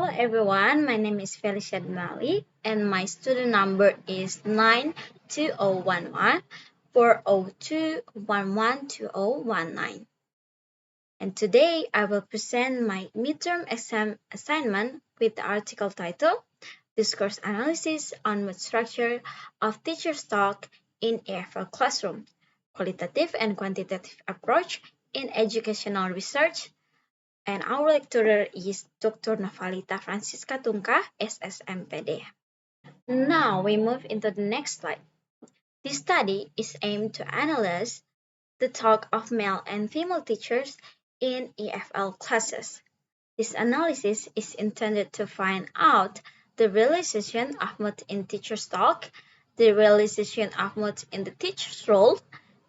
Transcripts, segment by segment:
Hello everyone, my name is Fellisia Danali and my student number is 92011 402112019. And today I will present my midterm exam assignment with the article title Discourse Analysis on Mood Structure of Teacher's Talk in EFL Classroom, Qualitative and Quantitative Approach in Educational Research. And our lecturer is Dr. Novalita Francisca Tungka, SSMPD. Now we move into the next slide. This study is aimed to analyze the talk of male and female teachers in EFL classes. This analysis is intended to find out the realization of mood in teacher's talk, the realization of mood in the teacher's role,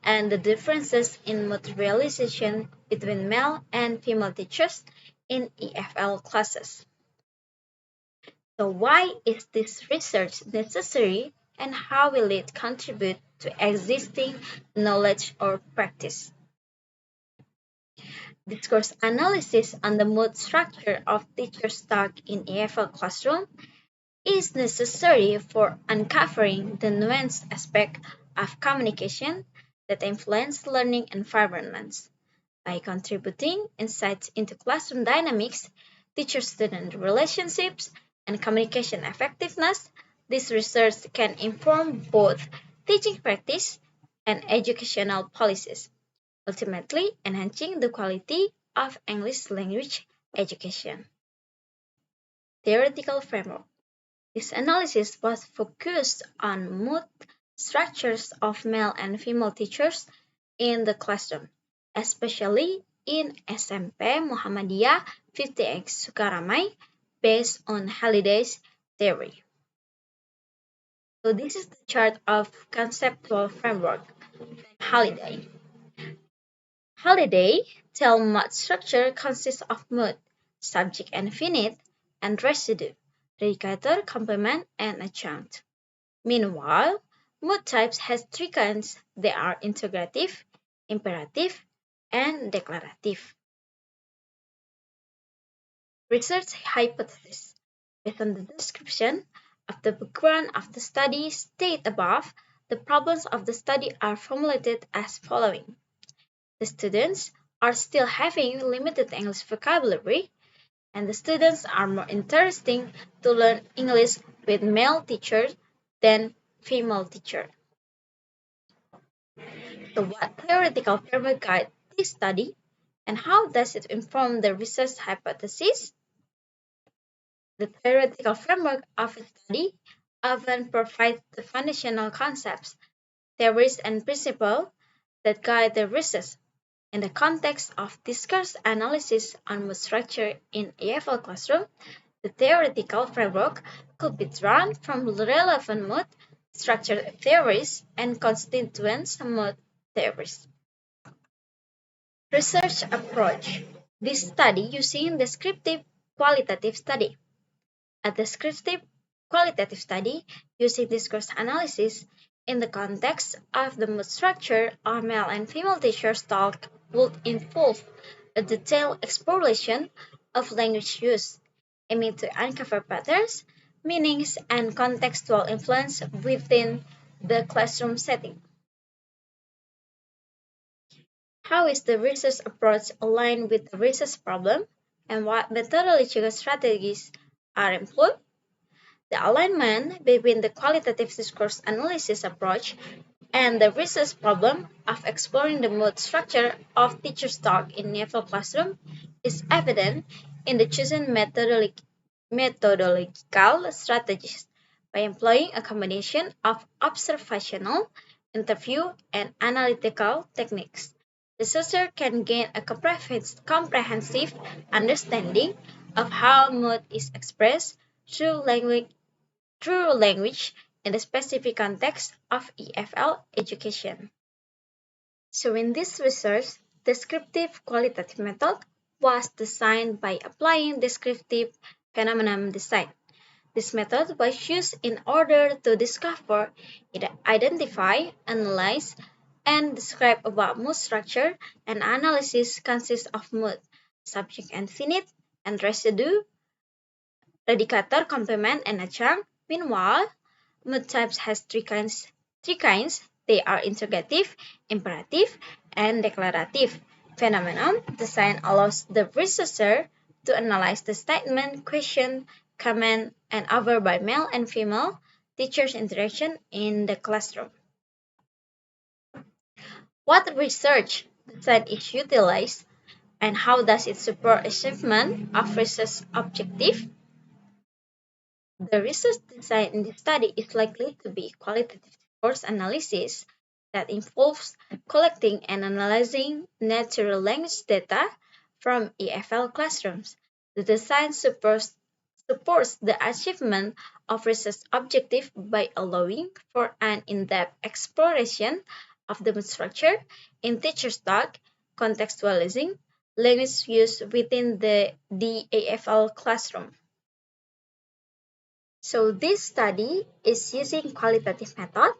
and the differences in mood realization between male and female teachers in EFL classes. So why is this research necessary and how will it contribute to existing knowledge or practice? Discourse analysis on the mood structure of teacher's talk in EFL classroom is necessary for uncovering the nuanced aspect of communication that influence learning environments. By contributing insights into classroom dynamics, teacher-student relationships, and communication effectiveness, this research can inform both teaching practice and educational policies, ultimately enhancing the quality of English language education. Theoretical framework. This analysis was focused on mood structures of male and female teachers in the classroom, especially in SMP Muhammadiyah 50X Sukaramai based on Halliday's theory. So this is the chart of conceptual framework from Halliday. Halliday tell mood structure consists of mood, subject and finite, and residue, predicator, complement, and adjunct. Meanwhile, mood types has three kinds. They are integrative, imperative, and declarative. Research hypothesis. Based on the description of the background of the study stated above, the problems of the study are formulated as following. The students are still having limited English vocabulary, and the students are more interested to learn English with male teachers than female teachers. So what theoretical framework guide this study, and how does it inform the research hypothesis? The theoretical framework of a study often provides the foundational concepts, theories, and principles that guide the research. In the context of discourse analysis on mood structure in EFL classroom, the theoretical framework could be drawn from relevant mood structure theories and constituent mood theories. Research approach. This study using descriptive qualitative study. A descriptive qualitative study using discourse analysis in the context of the mood structure of male and female teachers' talk would involve a detailed exploration of language use, aiming to uncover patterns, meanings, and contextual influence within the classroom setting. How is the research approach aligned with the research problem, and what methodological strategies are employed? The alignment between the qualitative discourse analysis approach and the research problem of exploring the mood structure of teachers' talk in EFL classroom is evident in the chosen methodological strategies by employing a combination of observational, interview, and analytical techniques. Researcher can gain a comprehensive understanding of how mood is expressed through language in the specific context of EFL education. So in this research, descriptive qualitative method was designed by applying descriptive phenomenon design. This method was used in order to discover, identify, analyze, and describe about mood structure, and analysis consists of mood, subject and finite, and residue, predicator, complement, and adjunct. Meanwhile, mood types has three kinds. They are interrogative, imperative, and declarative. Phenomenon. The sign allows the researcher to analyze the statement, question, comment, and other by male and female teachers' interaction in the classroom. What research design is utilized and how does it support achievement of research objective? The research design in this study is likely to be qualitative course analysis that involves collecting and analyzing natural language data from EFL classrooms. The design supports the achievement of research objective by allowing for an in-depth exploration of the structure in teacher's talk, contextualizing language use within the DAFL classroom. So this study is using qualitative method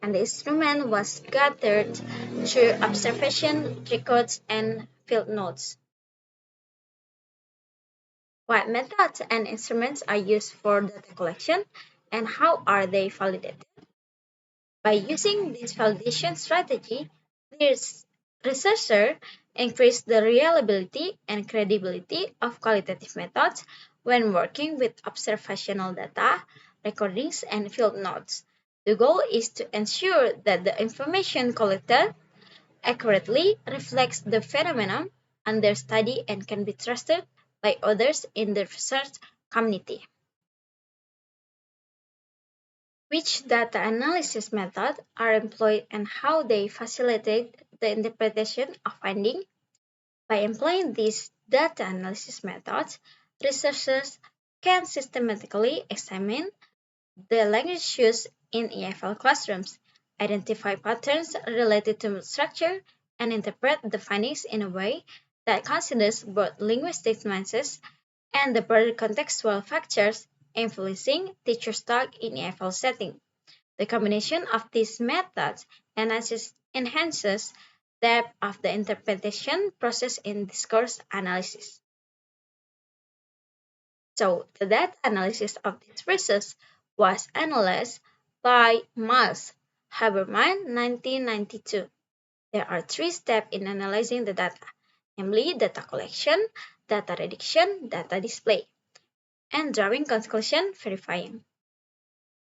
and the instrument was gathered through observation, records, and field notes. What methods and instruments are used for data collection and how are they validated? By using this validation strategy, this researcher increase the reliability and credibility of qualitative methods when working with observational data, recordings, and field notes. The goal is to ensure that the information collected accurately reflects the phenomenon under study and can be trusted by others in the research community. Which data analysis methods are employed and how they facilitate the interpretation of findings? By employing these data analysis methods, researchers can systematically examine the language used in EFL classrooms, identify patterns related to structure, and interpret the findings in a way that considers both linguistic nuances and the broader contextual factors influencing teacher's talk in EFL setting. The combination of these methods enhances depth of the interpretation process in discourse analysis. So, the data analysis of this research was analyzed by Miles Haberman 1992. There are three steps in analyzing the data, namely data collection, data reduction, data display, and drawing conclusion verifying.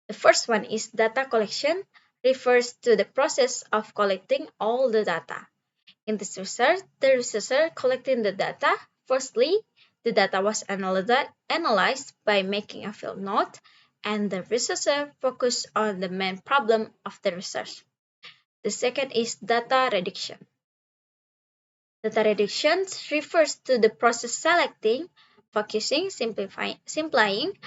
The first one is data collection, refers to the process of collecting all the data. In this research, the researcher collecting the data. Firstly, the data was analyzed by making a field note, and the researcher focused on the main problem of the research. The second is data reduction. Data reduction refers to the process selecting, focusing, simplifying,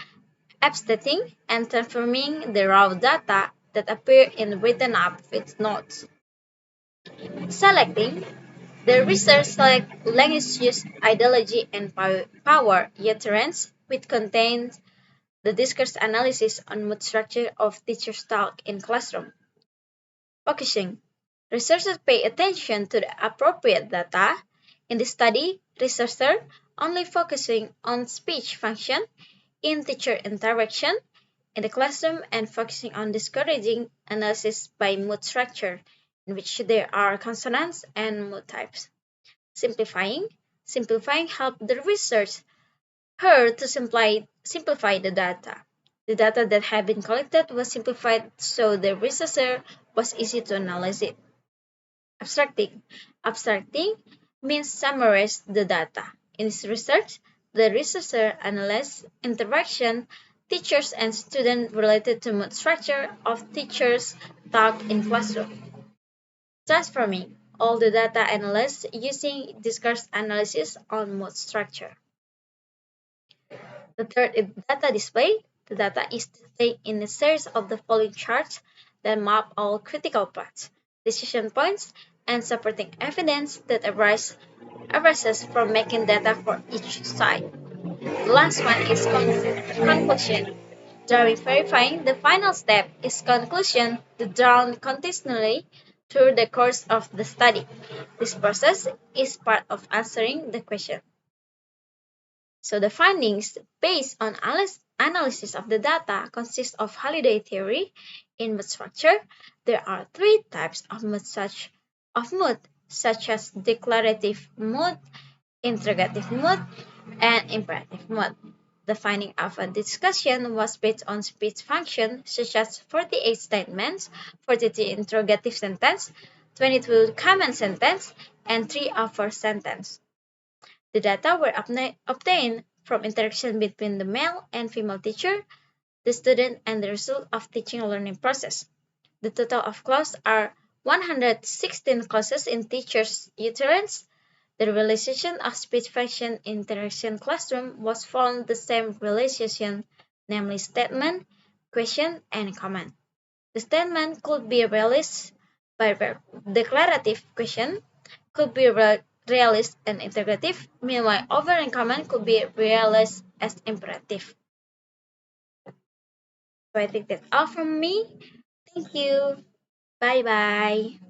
abstracting, and transforming the raw data that appear in written up with notes. Selecting, the research select language use, ideology, and power utterance, which contains the discourse analysis on mood structure of teacher's talk in classroom. Focusing, researchers pay attention to the appropriate data. In the study, researchers only focusing on speech function in teacher interaction in the classroom and focusing on discouraging analysis by mood structure, in which there are consonants and mood types. Simplifying help the research her to simplify the data. The data that had been collected was simplified so the researcher was easy to analyze it. Abstracting means summarize the data. In this research, the researcher analyzed interaction teachers and students related to mood structure of teachers' talk in classroom. Transforming all the data analyzed using discourse analysis on mood structure. The third is data display. The data is displayed in a series of the following charts that map all critical paths, decision points, and supporting evidence that arises from making data for each side. The last one is conclusion. During verifying, the final step is conclusion drawn continuously through the course of the study. This process is part of answering the question. So the findings based on analysis of the data consist of holiday theory in mood structure. There are three types of mood, such as declarative mood, interrogative mood, and imperative mood. The finding of a discussion was based on speech function, such as 48 statements, 43 interrogative sentence, 22 command sentence, and 3 offer sentence. The data were obtained from interaction between the male and female teacher, the student, and the result of teaching and learning process. The total of clauses are 116 clauses in teachers' utterance. The realization of speech function in interaction classroom was found the same realization, namely statement, question, and comment. The statement could be realized by declarative question, could be realized and interrogative, meanwhile over and comment could be realized as imperative. So I think that's all from me. Thank you. Bye bye.